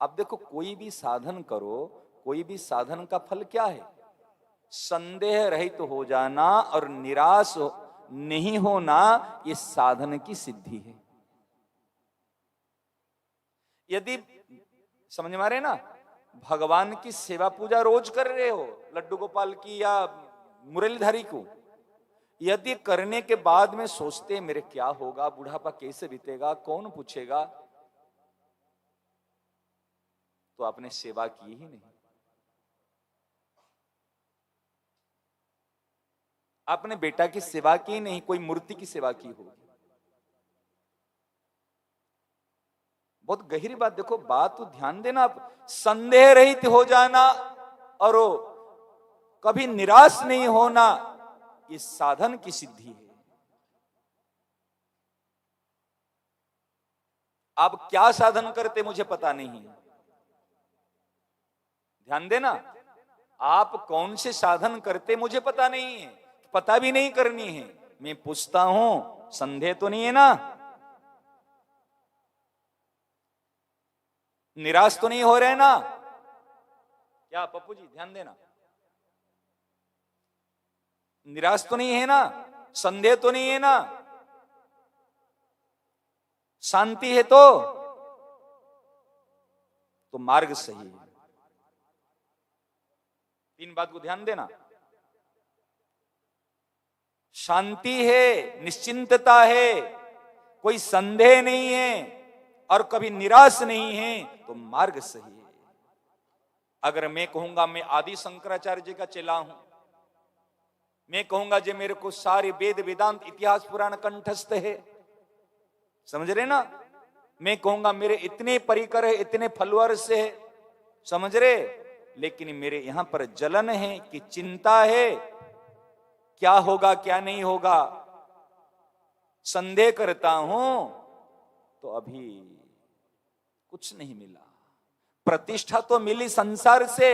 अब देखो, कोई भी साधन करो, कोई भी साधन का फल क्या है? संदेह रहित हो जाना और निराश नहीं होना, ये साधन की सिद्धि है। यदि समझ में आ रहे ना, भगवान की सेवा पूजा रोज कर रहे हो, लड्डू गोपाल की या मुरलीधरी को, यदि करने के बाद में सोचते मेरे क्या होगा, बुढ़ापा कैसे बीतेगा, कौन पूछेगा, तो आपने सेवा की ही नहीं। आपने बेटा की सेवा की नहीं, कोई मूर्ति की सेवा की होगी। बहुत गहरी बात, देखो बात तो ध्यान देना। आप संदेह रहित हो जाना और कभी निराश नहीं होना, ये साधन की सिद्धि है। आप क्या साधन करते मुझे पता नहीं है, ध्यान देना। आप कौन से साधन करते मुझे पता नहीं है, पता भी नहीं करनी है। मैं पूछता हूं, संदेह तो नहीं है ना, निराश तो नहीं हो रहे ना? क्या पप्पू जी ध्यान देना, निराश तो नहीं है ना, संदेह तो नहीं है ना, शांति है तो मार्ग सही है। तीन बात को ध्यान देना, शांति है, निश्चिंतता है, कोई संदेह नहीं है और कभी निराश नहीं है, तो मार्ग सही है। अगर मैं कहूंगा मैं आदि शंकराचार्य जी का चेला हूं, मैं कहूंगा जे मेरे को सारे वेद वेदांत इतिहास पुराण कंठस्थ है, समझ रहे ना, मैं कहूंगा मेरे इतने परिकर है, इतने फॉलोअर्स है, समझ रहे, लेकिन मेरे यहां पर जलन है कि चिंता है, क्या होगा क्या नहीं होगा, संदेह करता हूं, तो अभी कुछ नहीं मिला। प्रतिष्ठा तो मिली संसार से,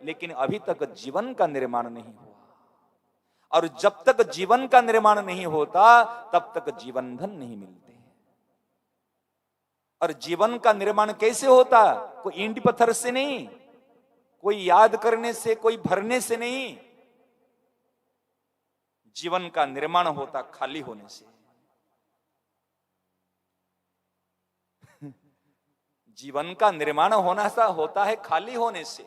लेकिन अभी तक जीवन का निर्माण नहीं हुआ, और जब तक जीवन का निर्माण नहीं होता तब तक जीवन धन नहीं मिलते। और जीवन का निर्माण कैसे होता? कोई ईंट पत्थर से नहीं, कोई याद करने से, कोई भरने से नहीं। जीवन का निर्माण होता खाली होने से। जीवन का निर्माण होता है खाली होने से,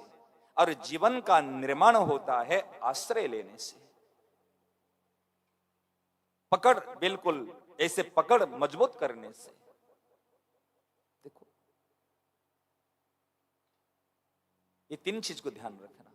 और जीवन का निर्माण होता है आश्रय लेने से। पकड़, बिल्कुल ऐसे पकड़ मजबूत करने से। देखो, ये तीन चीज को ध्यान रखना।